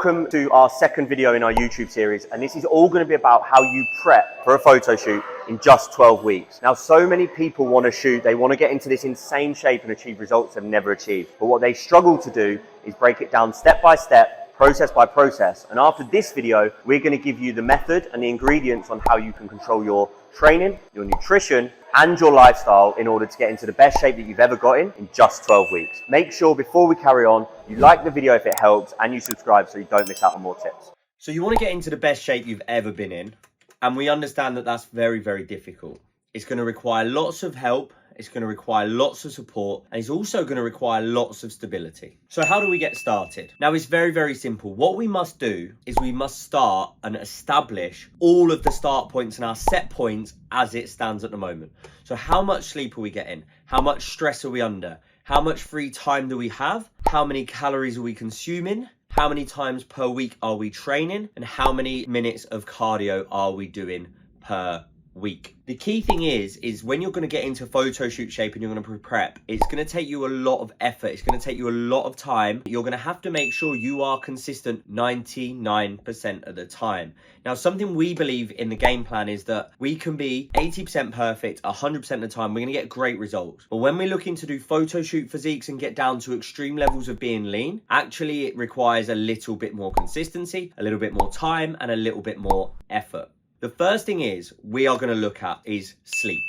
Welcome to our second video in our YouTube series, and this is all going to be about how you prep for a photo shoot in just 12 weeks. Now, so many people want to shoot, they want to get into this insane shape and achieve results they've never achieved. But what they struggle to do is break it down step by step, process by process. And after this video, we're going to give you the method and the ingredients on how you can control your training, your nutrition, and your lifestyle in order to get into the best shape that you've ever got in just 12 weeks. Make sure before we carry on, you like the video if it helps and you subscribe so you don't miss out on more tips. So you want to get into the best shape you've ever been in, and we understand that that's very, very difficult. It's going to require lots of help, it's going to require lots of support, and it's also going to require lots of stability. So how do we get started? Now, it's very, very simple. What we must do is we must start and establish all of the start points and our set points as it stands at the moment. So how much sleep are we getting? How much stress are we under? How much free time do we have? How many calories are we consuming? How many times per week are we training? And how many minutes of cardio are we doing per week? The key thing is when you're going to get into photo shoot shape and you're going to prep, it's going to take you a lot of effort. It's going to take you a lot of time. You're going to have to make sure you are consistent 99% of the time. Now, something we believe in the game plan is that we can be 80% perfect 100% of the time. We're going to get great results. But when we're looking to do photo shoot physiques and get down to extreme levels of being lean, actually it requires a little bit more consistency, a little bit more time, and a little bit more effort. The first thing we are going to look at is sleep.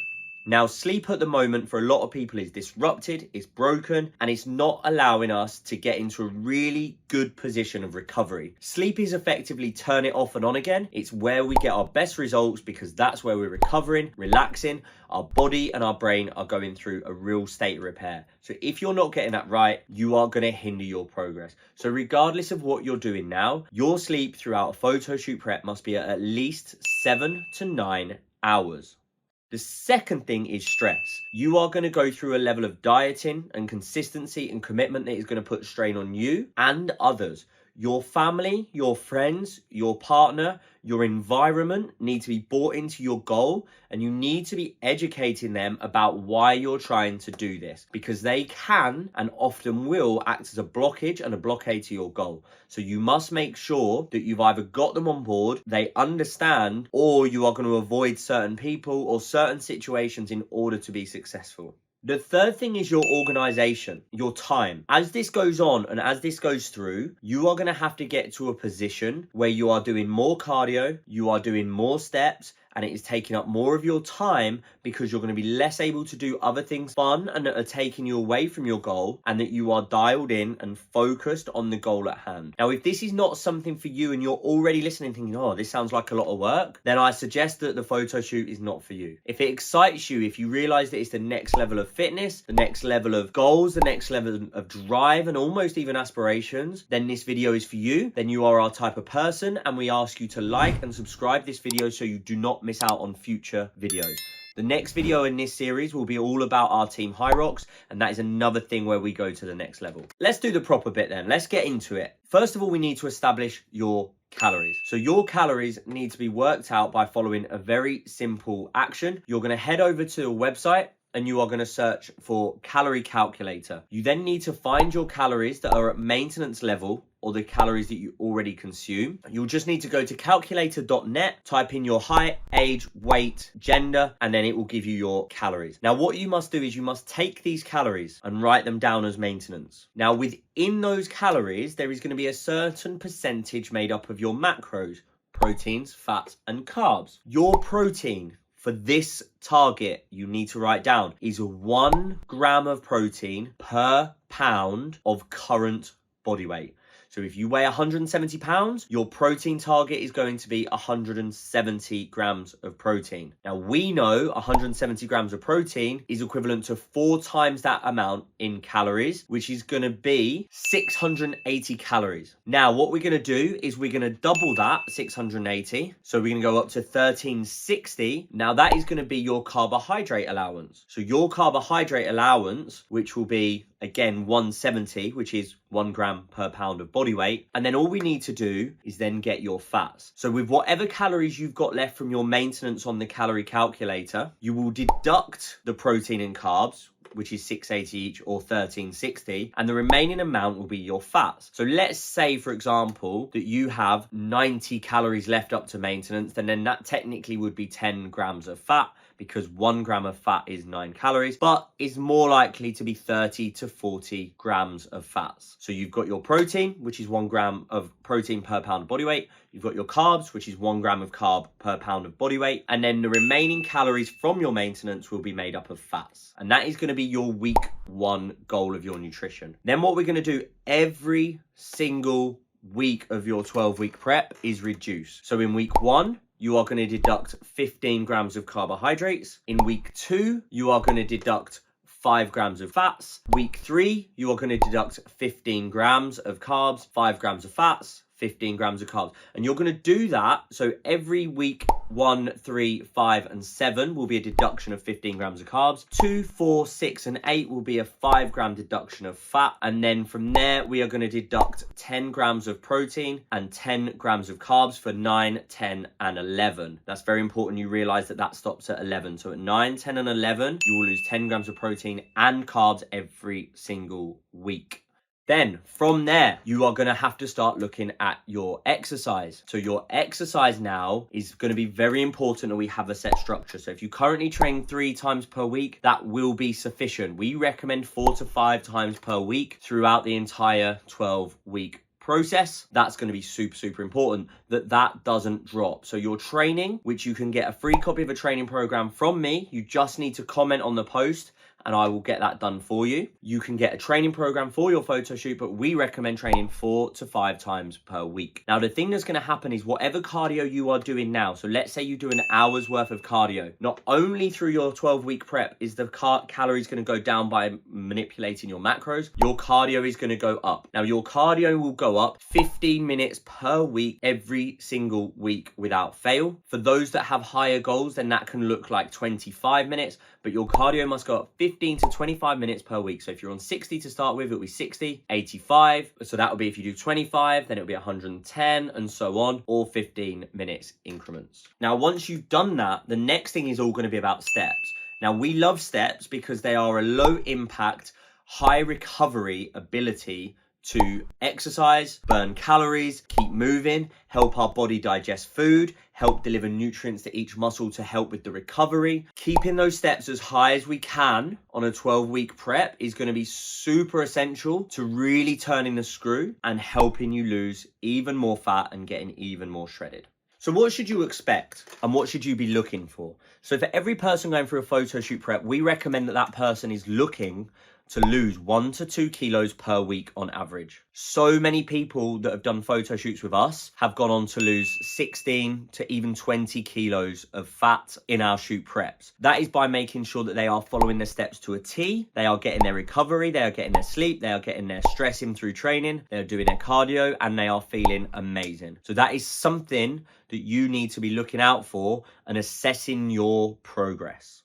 Now, sleep at the moment for a lot of people is disrupted, it's broken, and it's not allowing us to get into a really good position of recovery. Sleep is effectively turn it off and on again. It's where we get our best results because that's where we're recovering, relaxing. Our body and our brain are going through a real state of repair. So if you're not getting that right, you are going to hinder your progress. So regardless of what you're doing now, your sleep throughout a photo shoot prep must be at least 7 to 9 hours. The second thing is stress. You are going to go through a level of dieting and consistency and commitment that is going to put strain on you and others. Your family, your friends, your partner, your environment need to be bought into your goal, and you need to be educating them about why you're trying to do this, because they can and often will act as a blockage and a blockade to your goal. So you must make sure that you've either got them on board, they understand, or you are going to avoid certain people or certain situations in order to be successful. The third thing is your organization, your time. As this goes on and as this goes through, you are going to have to get to a position where you are doing more cardio, you are doing more steps, and it is taking up more of your time because you're going to be less able to do other things fun and that are taking you away from your goal, and that you are dialed in and focused on the goal at hand. Now, if this is not something for you and you're already listening thinking, oh, this sounds like a lot of work, then I suggest that the photo shoot is not for you. If it excites you, if you realize that it's the next level of fitness, the next level of goals, the next level of drive, and almost even aspirations, then this video is for you. Then you are our type of person, and we ask you to like and subscribe this video so you do not miss out on future videos. The next video in this series will be all about our team Hyrox, and that is another thing where we go to the next level. Let's do the proper bit then. Let's get into it. First of all, we need to establish your calories. So your calories need to be worked out by following a very simple action. You're going to head over to a website and you are going to search for calorie calculator. You then need to find your calories that are at maintenance level, or the calories that you already consume. You'll just need to go to calculator.net, type in your height, age, weight, gender, and then it will give you your calories. Now, what you must do is you must take these calories and write them down as maintenance. Now, within those calories, there is going to be a certain percentage made up of your macros, proteins, fats, and carbs. Your protein for this target you need to write down is 1 gram of protein per pound of current body weight. So if you weigh 170 pounds, your protein target is going to be 170 grams of protein. Now, we know 170 grams of protein is equivalent to 4 times that amount in calories, which is going to be 680 calories. Now, what we're going to do is we're going to double that 680. So we're going to go up to 1360. Now, that is going to be your carbohydrate allowance. So your carbohydrate allowance, which will be, again, 170, which is 1 gram per pound of body weight. And then all we need to do is then get your fats. So with whatever calories you've got left from your maintenance on the calorie calculator, you will deduct the protein and carbs, which is 680 each or 1360, and the remaining amount will be your fats. So let's say, for example, that you have 90 calories left up to maintenance, then that technically would be 10 grams of fat, because 1 gram of fat is 9 calories, but is more likely to be 30 to 40 grams of fats. So you've got your protein, which is 1 gram of protein per pound of body weight. You've got your carbs, which is 1 gram of carb per pound of body weight. And then the remaining calories from your maintenance will be made up of fats. And that is going to be your week 1 goal of your nutrition. Then what we're going to do every single week of your 12-week prep is reduce. So in week 1, you are going to deduct 15 grams of carbohydrates. In week 2, you are going to deduct 5 grams of fats. Week 3, you are going to deduct 15 grams of carbs, 5 grams of fats, 15 grams of carbs. And you're going to do that. So every week 1, 3, 5, and 7 will be a deduction of 15 grams of carbs. 2, 4, 6, and 8 will be a 5 gram deduction of fat. And then from there, we are going to deduct 10 grams of protein and 10 grams of carbs for 9, 10, and 11. That's very important. You realize that that stops at 11. So at 9, 10, and 11, you will lose 10 grams of protein and carbs every single week. Then from there, you are going to have to start looking at your exercise. So your exercise now is going to be very important that we have a set structure. So if you currently train 3 times per week, that will be sufficient. We recommend 4 to 5 times per week throughout the entire 12-week process. That's going to be super, super important that doesn't drop. So your training, which you can get a free copy of a training program from me, you just need to comment on the post and I will get that done for you. You can get a training program for your photo shoot, but we recommend training 4 to 5 times per week. Now, the thing that's going to happen is whatever cardio you are doing now, so let's say you do an hour's worth of cardio, not only through your 12-week prep is the calories going to go down by manipulating your macros, your cardio is going to go up. Now, your cardio will go up 15 minutes per week, every single week without fail. For those that have higher goals, then that can look like 25 minutes, but your cardio must go up 15 to 25 minutes per week. So if you're on 60 to start with, it'll be 60, 85. So that will be if you do 25, then it'll be 110 and so on, or 15 minutes increments. Now, once you've done that, the next thing is all going to be about steps. Now, we love steps because they are a low impact, high recovery ability to exercise, burn calories, keep moving, help our body digest food, help deliver nutrients to each muscle to help with the recovery. Keeping those steps as high as we can on a 12-week prep is going to be super essential to really turning the screw and helping you lose even more fat and getting even more shredded. So what should you expect and what should you be looking for? So for every person going through a photo shoot prep, we recommend that that person is looking to lose 1 to 2 kilos per week on average. So many people that have done photo shoots with us have gone on to lose 16 to even 20 kilos of fat in our shoot preps. That is by making sure that they are following the steps to a T. They are getting their recovery, they are getting their sleep, they are getting their stress in through training, they're doing their cardio, and they are feeling amazing. So that is something that you need to be looking out for and assessing your progress.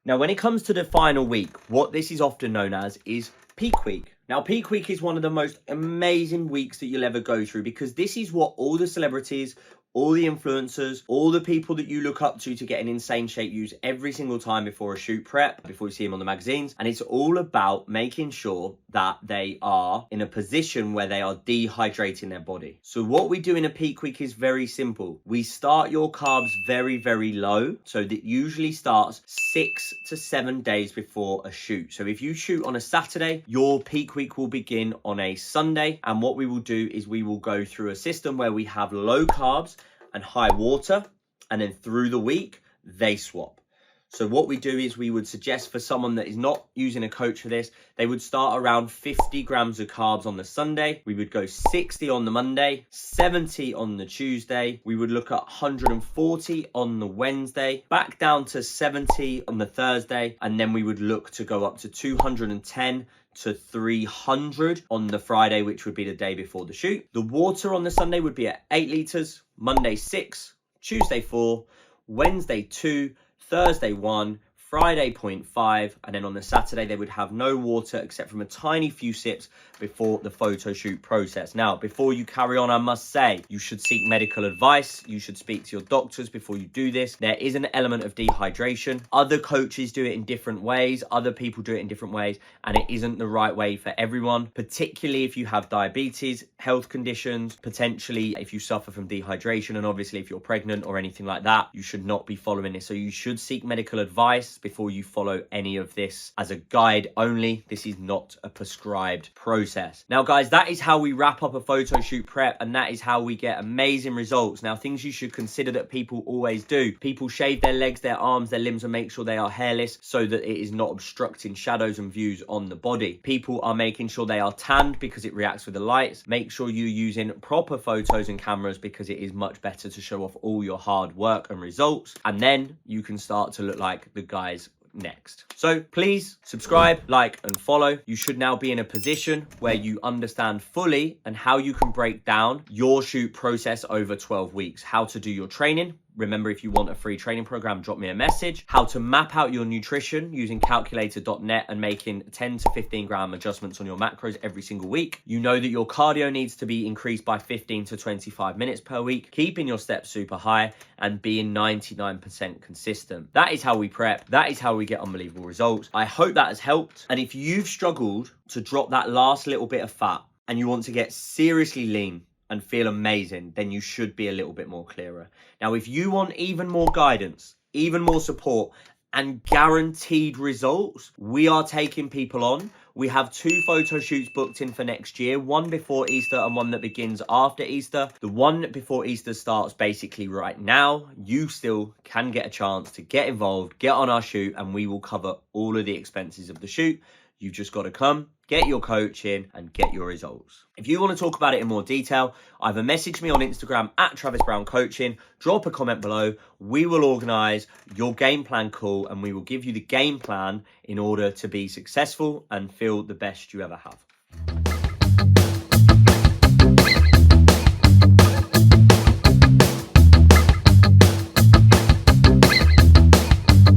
Now, when it comes to the final week, what this is often known as is peak week. Now, peak week is one of the most amazing weeks that you'll ever go through because this is what all the celebrities, all the influencers, all the people that you look up to get in insane shape use every single time before a shoot prep, before you see them on the magazines. And it's all about making sure that they are in a position where they are dehydrating their body. So what we do in a peak week is very simple. We start your carbs very, very low. So that usually starts 6 to 7 days before a shoot. So if you shoot on a Saturday, your peak week will begin on a Sunday. And what we will do is we will go through a system where we have low carbs and high water, and then through the week they swap. So what we do is we would suggest for someone that is not using a coach for this, they would start around 50 grams of carbs on the Sunday. We would go 60 on the Monday, 70 on the Tuesday. We would look at 140 on the Wednesday, back down to 70 on the Thursday, and then we would look to go up to 210 to 300 on the Friday, which would be the day before the shoot. The water on the Sunday would be at 8 litres, Monday 6, Tuesday 4, Wednesday 2, Thursday 1, Friday 0.5, and then on the Saturday they would have no water except from a tiny few sips before the photo shoot process. Now, before you carry on, I must say, you should seek medical advice. You should speak to your doctors before you do this. There is an element of dehydration. Other coaches do it in different ways. Other people do it in different ways, and it isn't the right way for everyone, particularly if you have diabetes, health conditions, potentially if you suffer from dehydration, and obviously if you're pregnant or anything like that, you should not be following this. So you should seek medical advice before you follow any of this as a guide only. This is not a prescribed process. Now, guys, that is how we wrap up a photo shoot prep, and that is how we get amazing results. Now, things you should consider that people always do. People shave their legs, their arms, their limbs, and make sure they are hairless so that it is not obstructing shadows and views on the body. People are making sure they are tanned because it reacts with the lights. Make sure you're using proper photos and cameras because it is much better to show off all your hard work and results. And then you can start to look like the guys next. So please subscribe, like, and follow. You should now be in a position where you understand fully and how you can break down your shoot process over 12 weeks, how to do your training. Remember, if you want a free training program, drop me a message. How to map out your nutrition using calculator.net and making 10 to 15 gram adjustments on your macros every single week. You know that your cardio needs to be increased by 15 to 25 minutes per week, keeping your steps super high and being 99% consistent. That is how we prep. That is how we get unbelievable results. I hope that has helped. And if you've struggled to drop that last little bit of fat and you want to get seriously lean and feel amazing, then you should be a little bit more clearer. Now, if you want even more guidance, even more support, and guaranteed results, we are taking people on. We have 2 photo shoots booked in for next year, one before Easter and one that begins after Easter. The one before Easter starts basically right now. You still can get a chance to get involved, get on our shoot, and we will cover all of the expenses of the shoot. You've just got to come, get your coaching, and get your results. If you want to talk about it in more detail, either message me on Instagram at Travis Brown Coaching, drop a comment below. We will organize your game plan call, and we will give you the game plan in order to be successful and feel the best you ever have.